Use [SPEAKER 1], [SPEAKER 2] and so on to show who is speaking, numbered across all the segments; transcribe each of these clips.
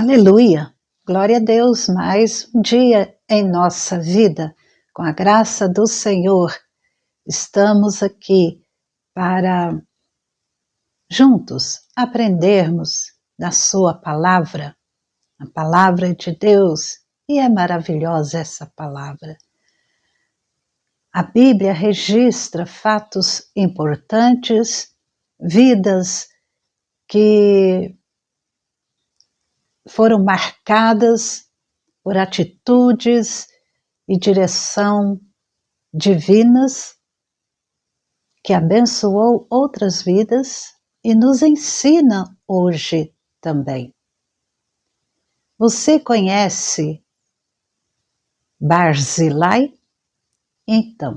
[SPEAKER 1] Aleluia! Glória a Deus, mais um dia em nossa vida. Com a graça do Senhor, estamos aqui para juntos aprendermos da sua palavra, a palavra de Deus, e é maravilhosa essa palavra. A Bíblia registra fatos importantes, vidas que foram marcadas por atitudes e direção divinas que abençoou outras vidas e nos ensina hoje também. Você conhece Barzilai? Então,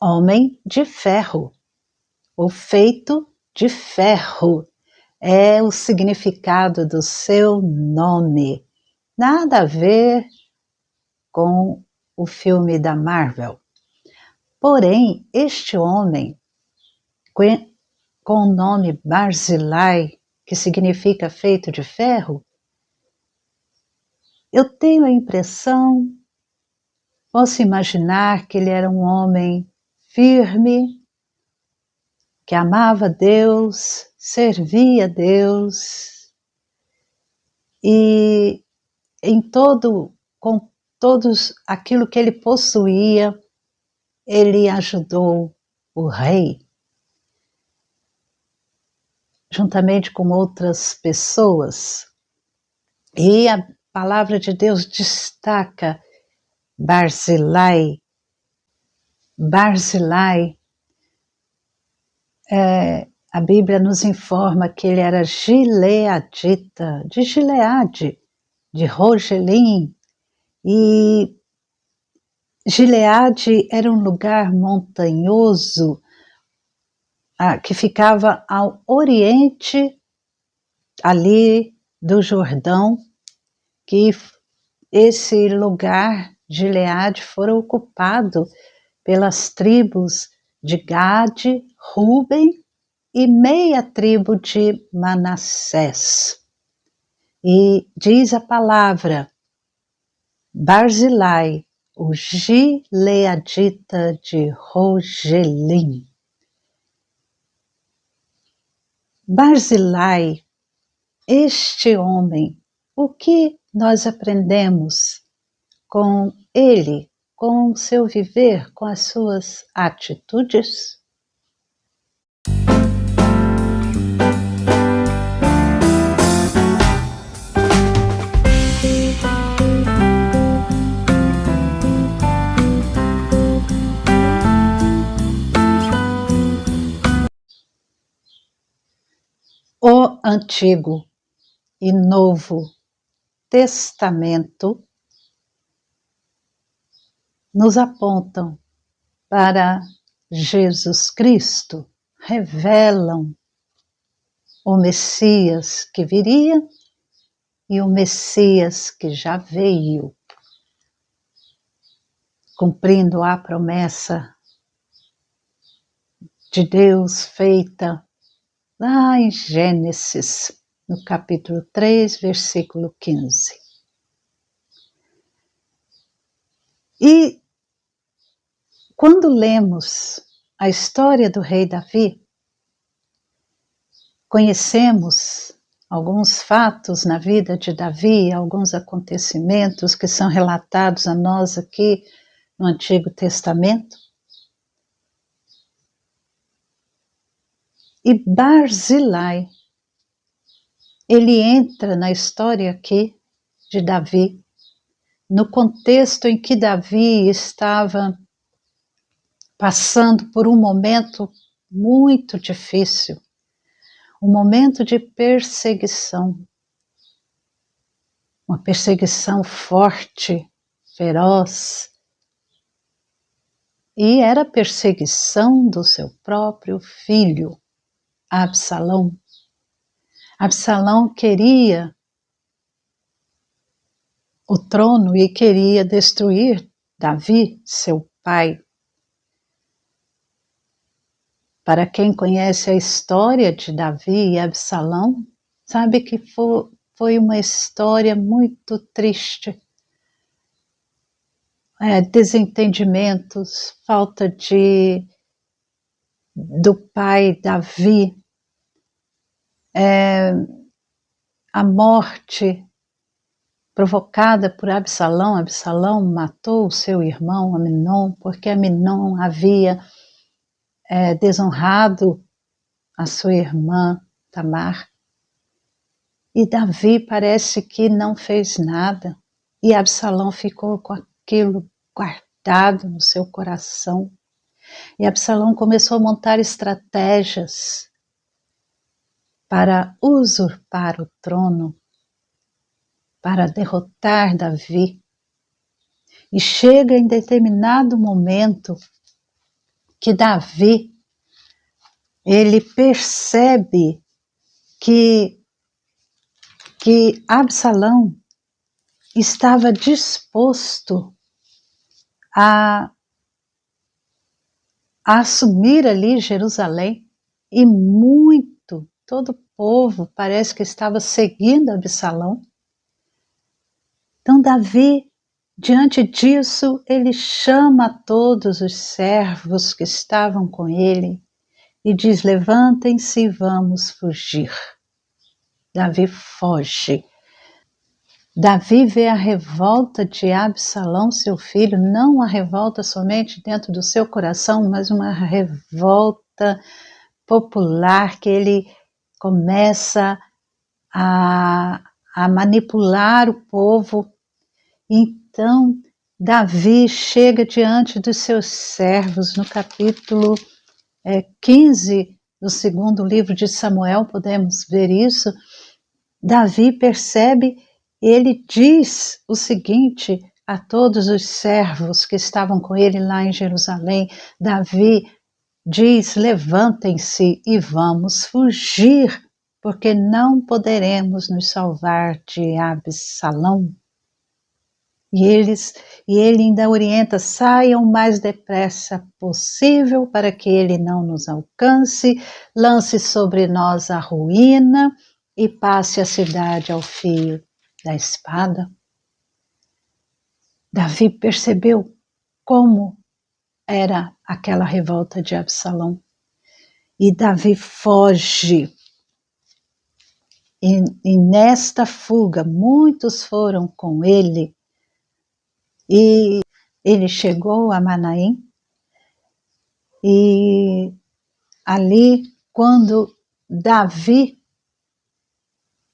[SPEAKER 1] homem de ferro, ou feito de ferro, é o significado do seu nome. Nada a ver com o filme da Marvel. Porém, este homem, com o nome Barzilai, que significa feito de ferro, eu tenho a impressão, posso imaginar que ele era um homem firme, que amava Deus, servia a Deus, e com todos aquilo que ele possuía, ele ajudou o rei, juntamente com outras pessoas. E a palavra de Deus destaca Barzilai. Barzilai, a Bíblia nos informa que ele era gileadita, de Gileade, de Rogelim. E Gileade era um lugar montanhoso que ficava ao oriente ali do Jordão, que esse lugar, Gileade, foi ocupado pelas tribos de Gade, Ruben e meia tribo de Manassés. E diz a palavra, Barzilai, o gileadita de Rogelim. Barzilai, este homem, o que nós aprendemos com ele, com o seu viver, com as suas atitudes? O Antigo e Novo Testamento nos apontam para Jesus Cristo, revelam o Messias que viria e o Messias que já veio, cumprindo a promessa de Deus feita lá em Gênesis, no capítulo 3, versículo 15. E quando lemos a história do rei Davi, conhecemos alguns fatos na vida de Davi, alguns acontecimentos que são relatados a nós aqui no Antigo Testamento. E Barzilai, ele entra na história aqui de Davi, no contexto em que Davi estava passando por um momento muito difícil, um momento de perseguição, uma perseguição forte, feroz, e era a perseguição do seu próprio filho, Absalão. Absalão queria o trono e queria destruir Davi, seu pai. Para quem conhece a história de Davi e Absalão, sabe que foi uma história muito triste. Desentendimentos, falta do pai Davi, a morte provocada por Absalão. Absalão matou o seu irmão Amnon, porque Amnon havia desonrado a sua irmã Tamar. E Davi parece que não fez nada, e Absalão ficou com aquilo guardado no seu coração. E Absalão começou a montar estratégias para usurpar o trono, para derrotar Davi. E chega em determinado momento que Davi, ele percebe que Absalão estava disposto a assumir ali Jerusalém, e todo o povo parece que estava seguindo Absalão. Então Davi, diante disso, ele chama todos os servos que estavam com ele e diz: levantem-se e vamos fugir. Davi foge. Davi vê a revolta de Absalão, seu filho, não a revolta somente dentro do seu coração, mas uma revolta popular, que ele começa a manipular o povo. Então, Davi chega diante dos seus servos, no capítulo 15 do segundo livro de Samuel, podemos ver isso. Davi percebe, ele diz o seguinte a todos os servos que estavam com ele lá em Jerusalém. Davi diz: levantem-se e vamos fugir, porque não poderemos nos salvar de Absalão. E ele ainda orienta: saiam o mais depressa possível para que ele não nos alcance, lance sobre nós a ruína e passe a cidade ao fio da espada. Davi percebeu como era aquela revolta de Absalão. E Davi foge. E nesta fuga, muitos foram com ele. E ele chegou a Manaim. E ali, quando Davi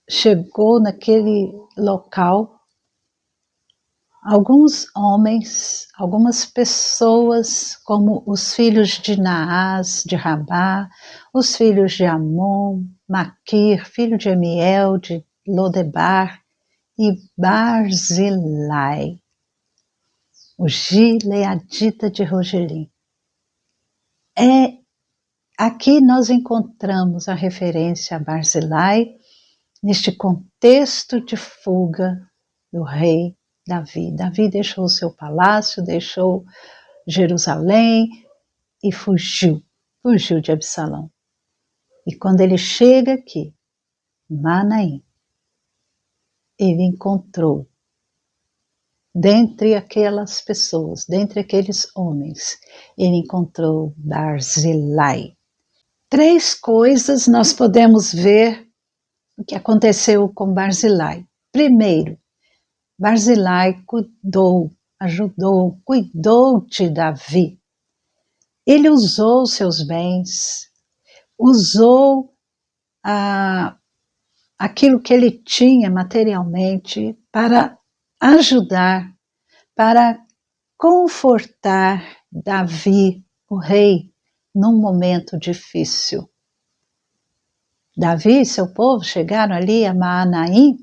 [SPEAKER 1] chegou naquele local, alguns homens, algumas pessoas, como os filhos de Naás, de Rabá, os filhos de Amon, Maquir, filho de Amiel, de Lodebar, e Barzilai, o gileadita de Rogelim. Aqui nós encontramos a referência a Barzilai, neste contexto de fuga do rei Davi. Davi deixou o seu palácio, deixou Jerusalém e fugiu de Absalão. E quando ele chega aqui, Manaim, ele encontrou, dentre aquelas pessoas, dentre aqueles homens, ele encontrou Barzilai. 3 coisas nós podemos ver o que aconteceu com Barzilai. Primeiro, Barzilai ajudou, cuidou de Davi. Ele usou seus bens, usou aquilo que ele tinha materialmente para ajudar, para confortar Davi, o rei, num momento difícil. Davi e seu povo chegaram ali a Maanaim,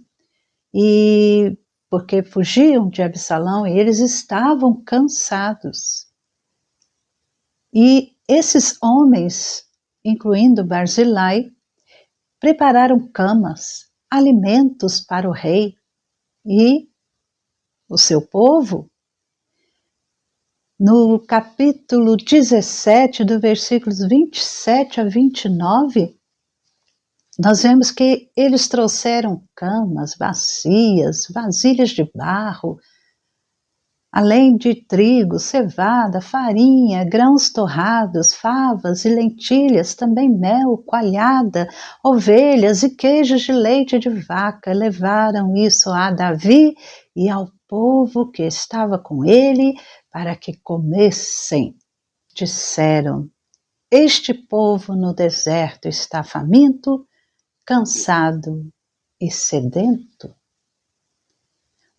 [SPEAKER 1] e porque fugiam de Absalão, e eles estavam cansados. E esses homens, incluindo Barzilai, prepararam camas, alimentos para o rei e o seu povo. No capítulo 17, do versículos 27 a 29, nós vemos que eles trouxeram camas, bacias, vasilhas de barro, além de trigo, cevada, farinha, grãos torrados, favas e lentilhas, também mel, coalhada, ovelhas e queijos de leite de vaca. Levaram isso a Davi e ao povo que estava com ele para que comessem. Disseram: este povo no deserto está faminto, cansado e sedento.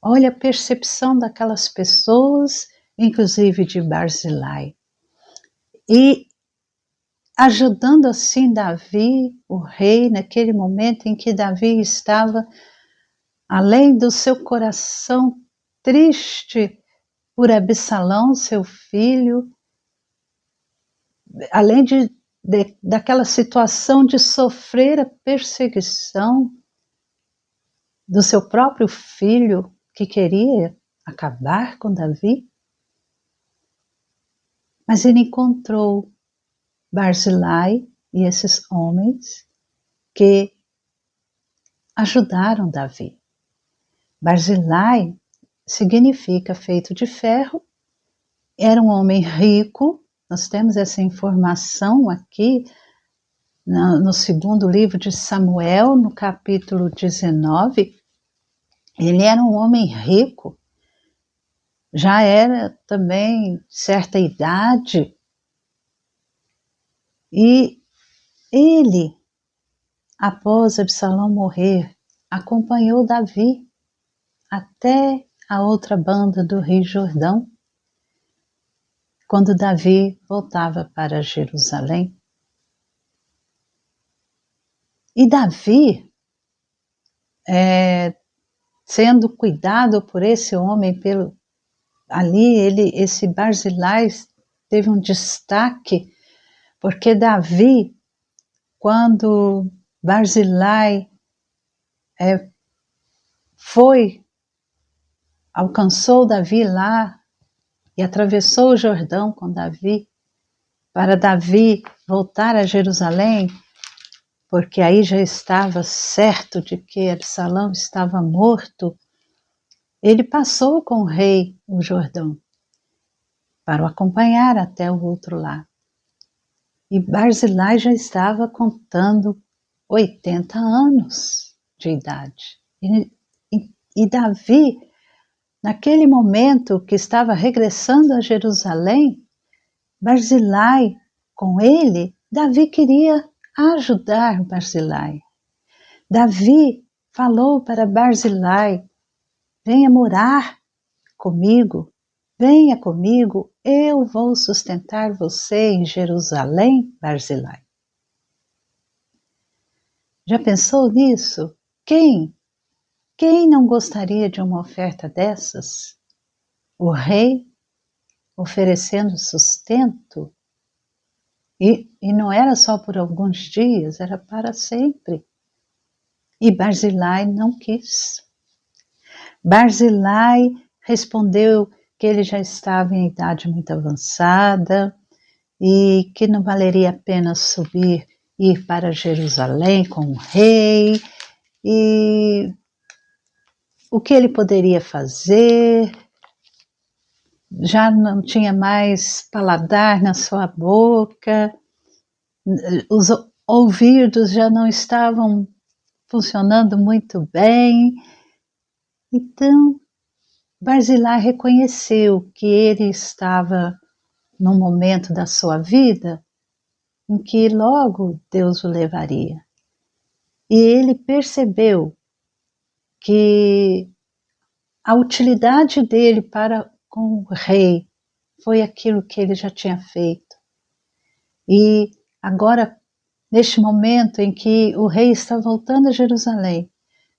[SPEAKER 1] Olha a percepção daquelas pessoas, inclusive de Barzilai. E ajudando assim Davi, o rei, naquele momento em que Davi estava, além do seu coração triste por Absalão, seu filho, além daquela situação de sofrer a perseguição do seu próprio filho, que queria acabar com Davi, mas ele encontrou Barzilai e esses homens que ajudaram Davi. Barzilai significa feito de ferro, era um homem rico. Nós temos essa informação aqui no segundo livro de Samuel, no capítulo 19. Ele era um homem rico, já era também certa idade, e ele, após Absalão morrer, acompanhou Davi até a outra banda do Rio Jordão, quando Davi voltava para Jerusalém. E Davi, sendo cuidado por esse homem, esse Barzilai teve um destaque, porque Davi, quando Barzilai alcançou Davi lá e atravessou o Jordão com Davi, para Davi voltar a Jerusalém, porque aí já estava certo de que Absalão estava morto, ele passou com o rei o Jordão para o acompanhar até o outro lado. E Barzilai já estava contando 80 anos de idade. E Davi, naquele momento que estava regressando a Jerusalém, Barzilai com ele, Davi queria ajudar Barzilai. Davi falou para Barzilai: venha morar comigo, venha comigo, eu vou sustentar você em Jerusalém, Barzilai. Já pensou nisso? Quem não gostaria de uma oferta dessas? O rei oferecendo sustento, e não era só por alguns dias, era para sempre. E Barzilai não quis. Barzilai respondeu que ele já estava em idade muito avançada e que não valeria a pena ir para Jerusalém com o rei, e o que ele poderia fazer, já não tinha mais paladar na sua boca, os ouvidos já não estavam funcionando muito bem. Então, Barzilai reconheceu que ele estava num momento da sua vida em que logo Deus o levaria. E ele percebeu que a utilidade dele para com o rei foi aquilo que ele já tinha feito. E agora, neste momento em que o rei está voltando a Jerusalém,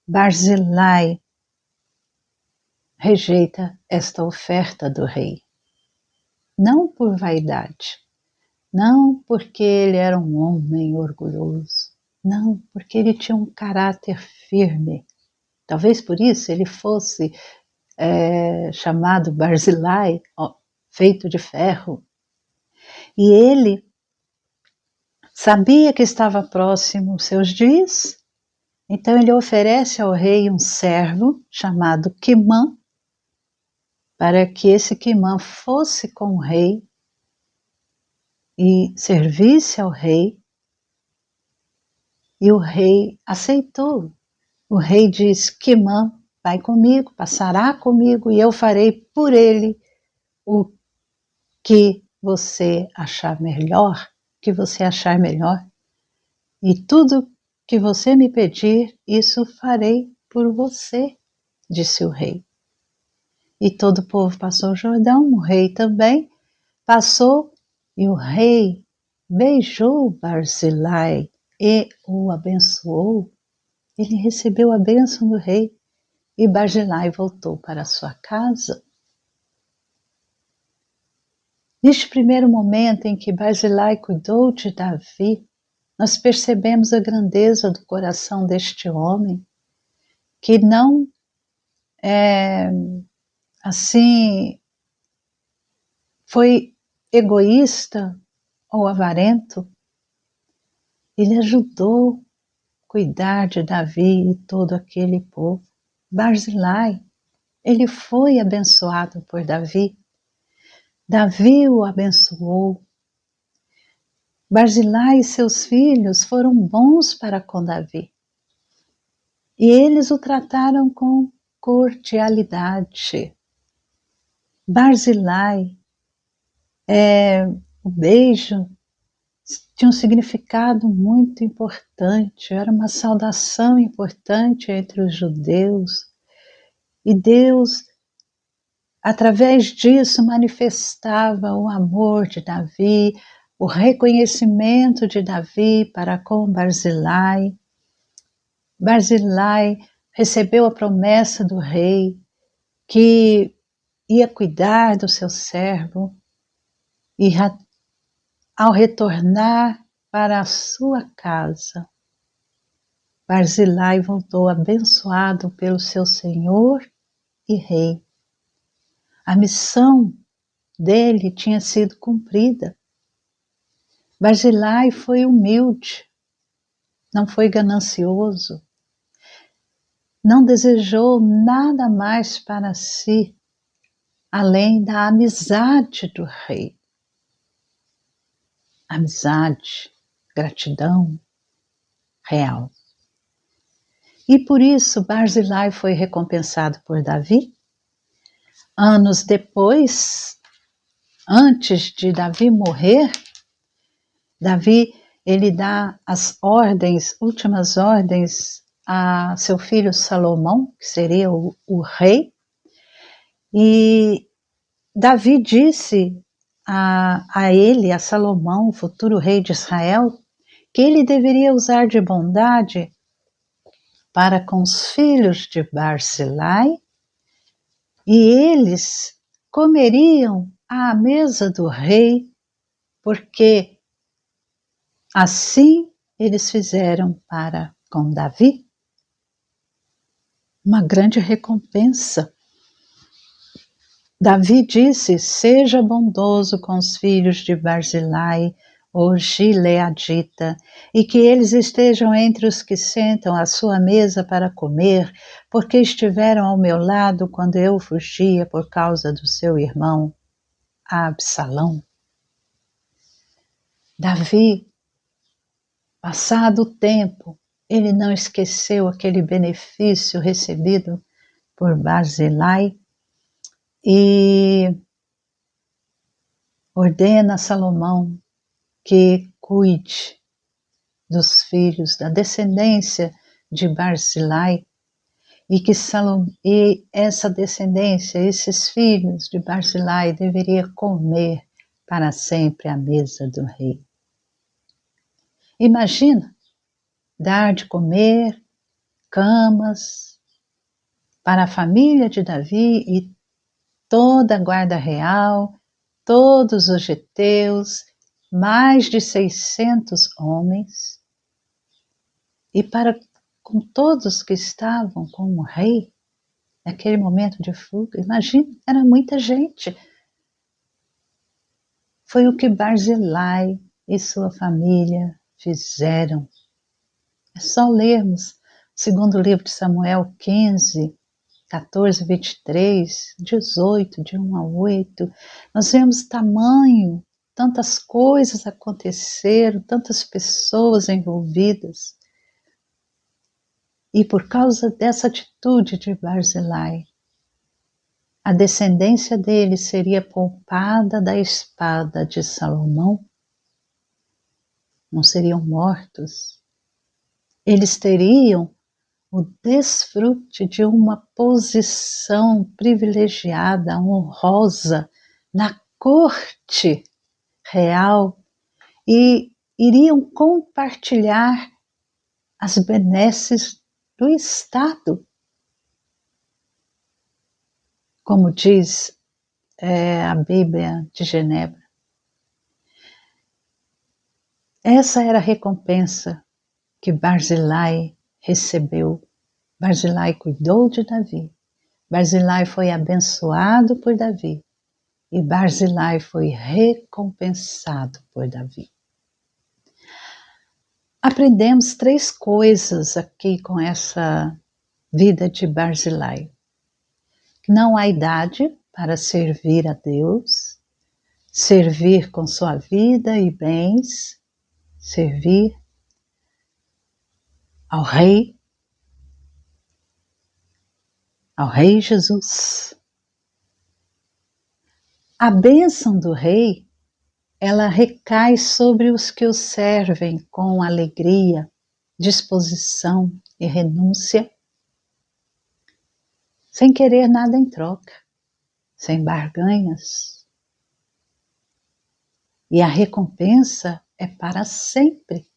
[SPEAKER 1] Barzilai rejeita esta oferta do rei. Não por vaidade, não porque ele era um homem orgulhoso, não porque ele tinha um caráter firme. Talvez por isso ele fosse chamado Barzilai, feito de ferro. E ele sabia que estava próximo os seus dias, então ele oferece ao rei um servo chamado Quimã, para que esse Quimã fosse com o rei e servisse ao rei, e o rei aceitou. O rei diz: Quimã, vai comigo, passará comigo, e eu farei por ele o que você achar melhor, e tudo que você me pedir, isso farei por você, disse o rei. E todo o povo passou o Jordão, o rei também passou, e o rei beijou Barzilai e o abençoou. Ele recebeu a bênção do rei e Barzilai voltou para sua casa. Neste primeiro momento em que Barzilai cuidou de Davi, nós percebemos a grandeza do coração deste homem, que não assim foi egoísta ou avarento. Ele ajudou a cuidar de Davi e todo aquele povo. Barzilai, ele foi abençoado por Davi. Davi o abençoou. Barzilai e seus filhos foram bons para com Davi. E eles o trataram com cordialidade. Barzilai, o beijo tinha um significado muito importante, era uma saudação importante entre os judeus. E Deus, através disso, manifestava o amor de Davi, o reconhecimento de Davi para com Barzilai. Barzilai recebeu a promessa do rei que ia cuidar do seu servo e ao retornar para a sua casa, Barzilai voltou abençoado pelo seu Senhor e Rei. A missão dele tinha sido cumprida. Barzilai foi humilde, não foi ganancioso, não desejou nada mais para si, além da amizade do rei. Amizade, gratidão real. E por isso Barzilai foi recompensado por Davi. Anos depois, antes de Davi morrer, Davi ele dá as últimas ordens a seu filho Salomão, que seria o rei, e Davi disse a ele, a Salomão, o futuro rei de Israel, que ele deveria usar de bondade para com os filhos de Barzilai, e eles comeriam à mesa do rei, porque assim eles fizeram para com Davi. Uma grande recompensa. Davi disse: seja bondoso com os filhos de Barzilai, o gileadita, e que eles estejam entre os que sentam à sua mesa para comer, porque estiveram ao meu lado quando eu fugia por causa do seu irmão Absalão. Davi, passado o tempo, ele não esqueceu aquele benefício recebido por Barzilai e ordena a Salomão que cuide dos filhos, da descendência de Barzilai, e e essa descendência, esses filhos de Barzilai deveria comer para sempre à mesa do rei. Imagina dar de comer, camas para a família de Davi e toda a guarda real, todos os geteus, mais de 600 homens, e para com todos que estavam com o rei, naquele momento de fuga, imagina, era muita gente. Foi o que Barzilai e sua família fizeram. É só lermos o segundo livro de Samuel 15, 14, 23, 18, de 1 a 8. Nós vemos tamanho, tantas coisas aconteceram, tantas pessoas envolvidas. E por causa dessa atitude de Barzilai, a descendência dele seria poupada da espada de Salomão. Não seriam mortos. Eles teriam o desfrute de uma posição privilegiada, honrosa, na corte real e iriam compartilhar as benesses do Estado. Como diz a Bíblia de Genebra. Essa era a recompensa que Barzilai recebeu. Barzilai cuidou de Davi. Barzilai foi abençoado por Davi. E Barzilai foi recompensado por Davi. Aprendemos 3 coisas aqui com essa vida de Barzilai. Não há idade para servir a Deus, servir com sua vida e bens, servir ao Rei Jesus. A bênção do Rei, ela recai sobre os que o servem com alegria, disposição e renúncia, sem querer nada em troca, sem barganhas. E a recompensa é para sempre.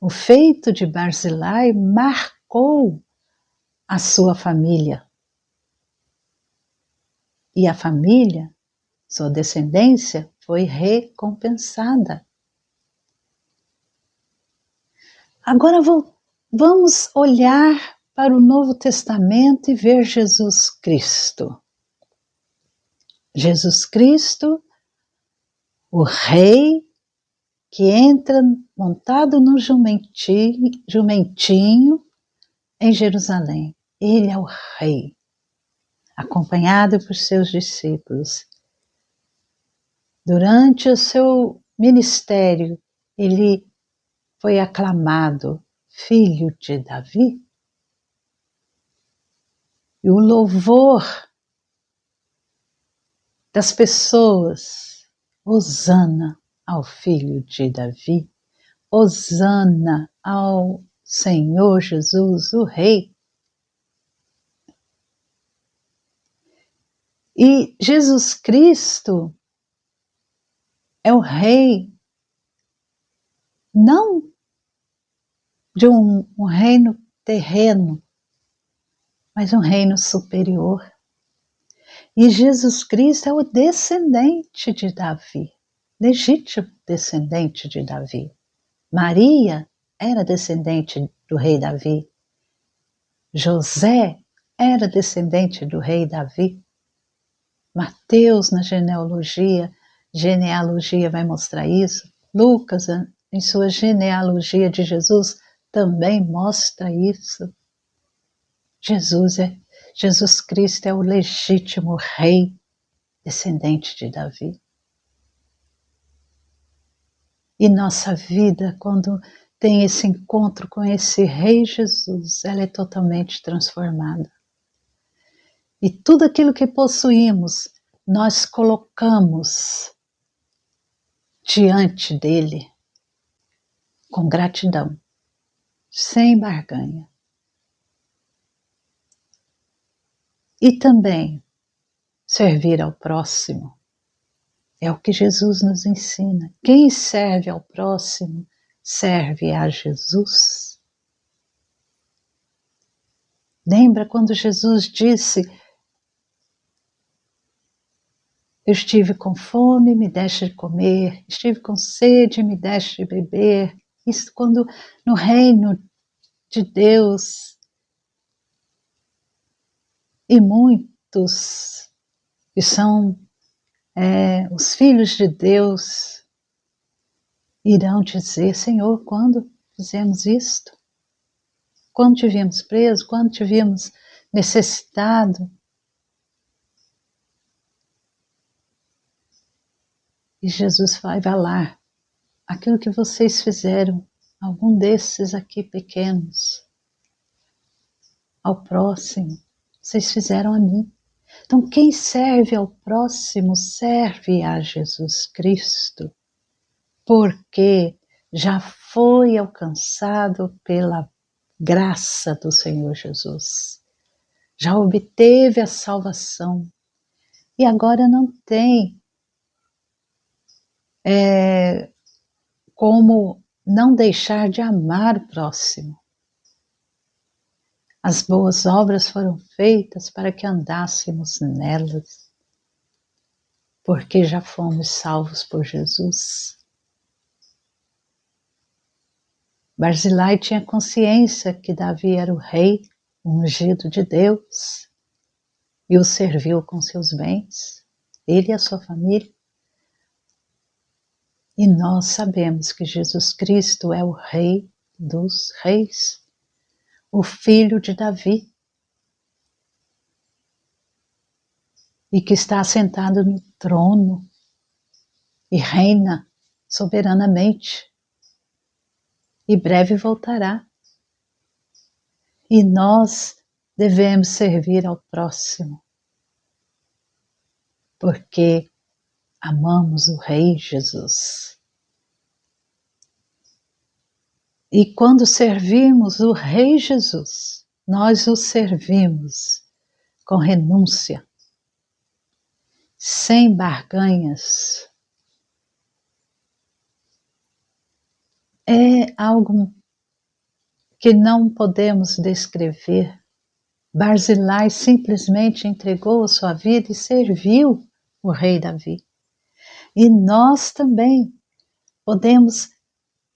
[SPEAKER 1] O feito de Barzilai marcou a sua família. E a família, sua descendência, foi recompensada. Agora vamos olhar para o Novo Testamento e ver Jesus Cristo. Jesus Cristo, o Rei, que entra montado no jumentinho em Jerusalém. Ele é o Rei, acompanhado por seus discípulos. Durante o seu ministério, ele foi aclamado filho de Davi. E o louvor das pessoas, Hosana ao filho de Davi, Hosana ao Senhor Jesus, o Rei. E Jesus Cristo é o Rei, não de um reino terreno, mas um reino superior. E Jesus Cristo é o descendente de Davi, legítimo descendente de Davi. Maria era descendente do rei Davi. José era descendente do rei Davi. Mateus, na genealogia vai mostrar isso. Lucas, em sua genealogia de Jesus, também mostra isso. Jesus Cristo é o legítimo rei, descendente de Davi. E nossa vida, quando tem esse encontro com esse Rei Jesus, ela é totalmente transformada. E tudo aquilo que possuímos, nós colocamos diante dele com gratidão, sem barganha. E também servir ao próximo. É o que Jesus nos ensina. Quem serve ao próximo, serve a Jesus. Lembra quando Jesus disse: eu estive com fome, me deste de comer, estive com sede, me deste de beber. Isso quando no reino de Deus, e muitos que são os filhos de Deus, irão dizer: Senhor, quando fizemos isto? Quando te vimos preso? Quando te vimos necessitado? E Jesus vai falar: aquilo que vocês fizeram, algum desses aqui pequenos, ao próximo, vocês fizeram a mim. Então, quem serve ao próximo serve a Jesus Cristo, porque já foi alcançado pela graça do Senhor Jesus. Já obteve a salvação e agora não tem como não deixar de amar o próximo. As boas obras foram feitas para que andássemos nelas, porque já fomos salvos por Jesus. Barzilai tinha consciência que Davi era o rei, o ungido de Deus, e o serviu com seus bens, ele e a sua família. E nós sabemos que Jesus Cristo é o Rei dos Reis, o Filho de Davi, e que está assentado no trono e reina soberanamente, e breve voltará. E nós devemos servir ao próximo, porque amamos o Rei Jesus. E quando servimos o Rei Jesus, nós o servimos com renúncia, sem barganhas. É algo que não podemos descrever. Barzilai simplesmente entregou a sua vida e serviu o rei Davi. E nós também podemos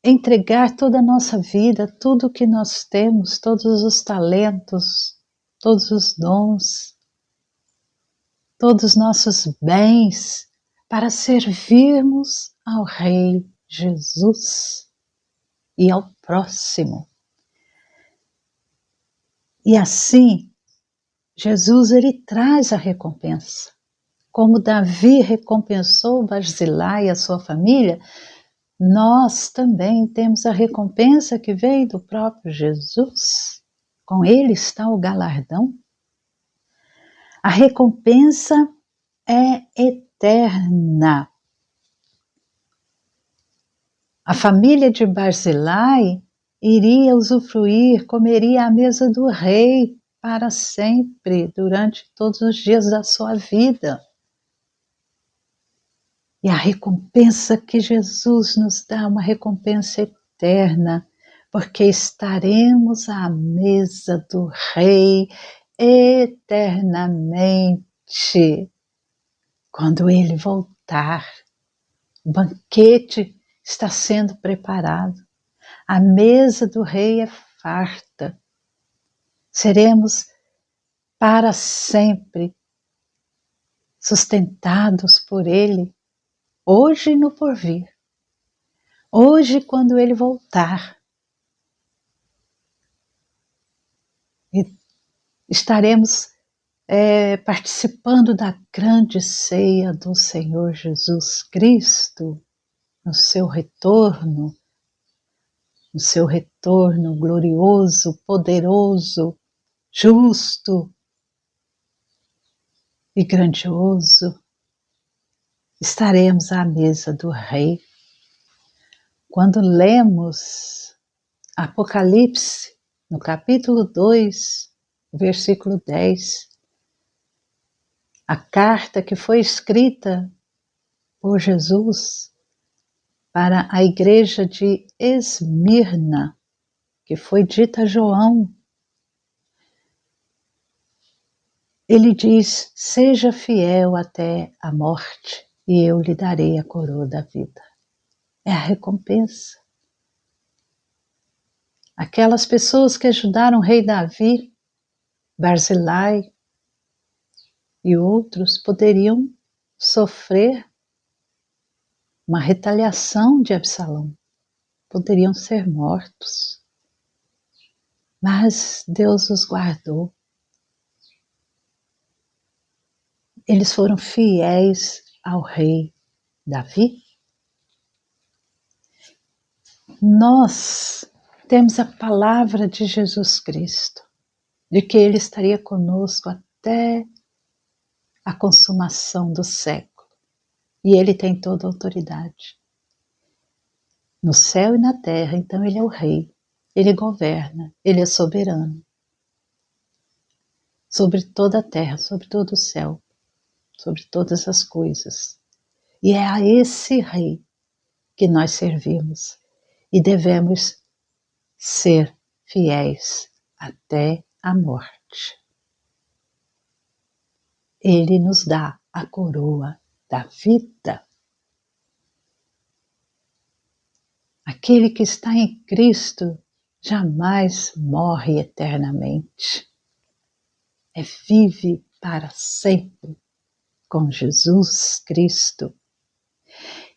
[SPEAKER 1] entregar toda a nossa vida, tudo que nós temos, todos os talentos, todos os dons, todos os nossos bens, para servirmos ao Rei Jesus e ao próximo. E assim, Jesus ele traz a recompensa. Como Davi recompensou Barzilai e a sua família, nós também temos a recompensa que veio do próprio Jesus. Com ele está o galardão. A recompensa é eterna. A família de Barzilai iria usufruir, comeria à mesa do rei para sempre, durante todos os dias da sua vida. E a recompensa que Jesus nos dá, uma recompensa eterna, porque estaremos à mesa do Rei eternamente, quando Ele voltar. O banquete está sendo preparado. A mesa do Rei é farta. Seremos para sempre sustentados por Ele, hoje e no porvir. Hoje, quando Ele voltar, e estaremos participando da grande ceia do Senhor Jesus Cristo, no seu retorno glorioso, poderoso, justo e grandioso. Estaremos à mesa do Rei. Quando lemos Apocalipse, no capítulo 2, versículo 10, a carta que foi escrita por Jesus para a igreja de Esmirna, que foi dita a João, ele diz: seja fiel até a morte e eu lhe darei a coroa da vida. É a recompensa. Aquelas pessoas que ajudaram o rei Davi, Barzilai e outros poderiam sofrer uma retaliação de Absalão. Poderiam ser mortos. Mas Deus os guardou. Eles foram fiéis ao rei Davi. Nós temos a palavra de Jesus Cristo, de que Ele estaria conosco até a consumação do século. E Ele tem toda a autoridade. No céu e na terra, então Ele é o rei. Ele governa, Ele é soberano. Sobre toda a terra, sobre todo o céu, sobre todas as coisas. E é a esse rei que nós servimos. E devemos ser fiéis até a morte. Ele nos dá a coroa da vida. Aquele que está em Cristo jamais morre eternamente. Vive para sempre com Jesus Cristo.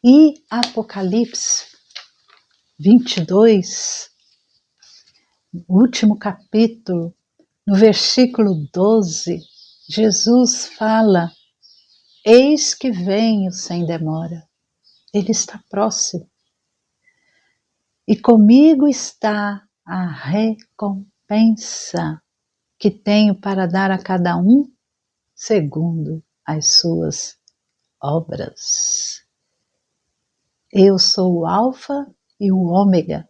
[SPEAKER 1] E Apocalipse 22, último capítulo, no versículo 12, Jesus fala: eis que venho sem demora. Ele está próximo. E comigo está a recompensa que tenho para dar a cada um segundo as suas obras. Eu sou o Alfa e o Ômega,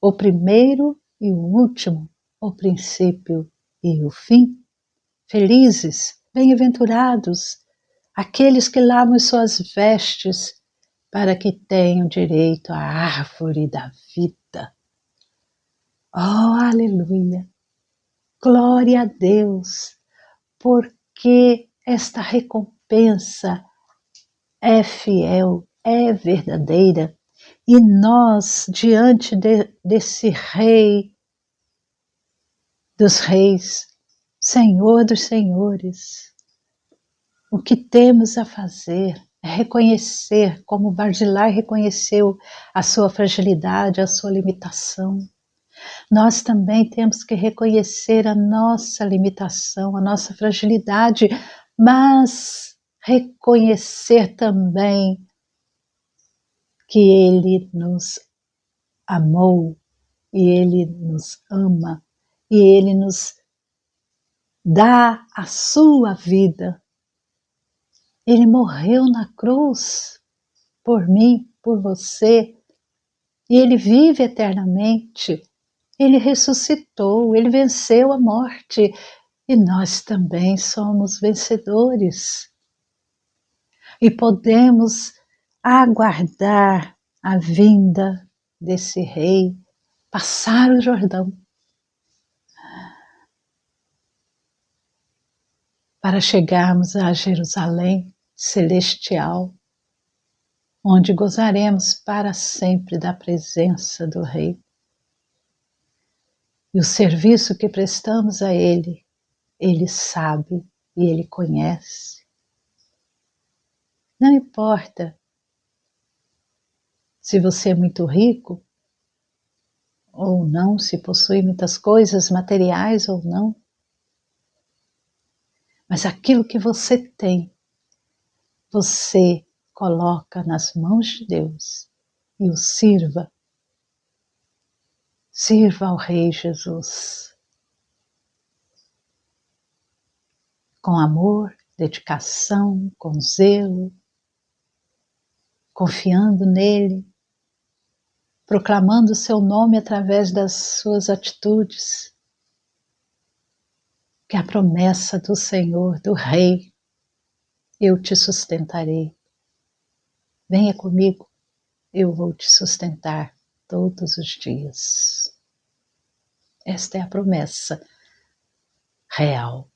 [SPEAKER 1] o primeiro e o último, o princípio e o fim. Felizes, bem-aventurados, aqueles que lavam suas vestes, para que tenham direito à árvore da vida. Oh, aleluia! Glória a Deus, porque esta recompensa é fiel, é verdadeira, e nós, diante desse Rei dos Reis, Senhor dos Senhores, o que temos a fazer é reconhecer, como Barzilai reconheceu a sua fragilidade, a sua limitação. Nós também temos que reconhecer a nossa limitação, a nossa fragilidade, mas reconhecer também que Ele nos amou, e Ele nos ama, e Ele nos dá a sua vida. Ele morreu na cruz por mim, por você, e Ele vive eternamente. Ele ressuscitou, Ele venceu a morte, e nós também somos vencedores. E podemos aguardar a vinda desse Rei, passar o Jordão, para chegarmos a Jerusalém celestial, onde gozaremos para sempre da presença do Rei. E o serviço que prestamos a Ele, Ele sabe e Ele conhece. Não importa se você é muito rico ou não, se possui muitas coisas materiais ou não, mas aquilo que você tem, você coloca nas mãos de Deus e o sirva. Sirva ao Rei Jesus com amor, dedicação, com zelo, confiando nele, proclamando o seu nome através das suas atitudes, que a promessa do Senhor, do Rei, eu te sustentarei. Venha comigo, eu vou te sustentar todos os dias. Esta é a promessa real.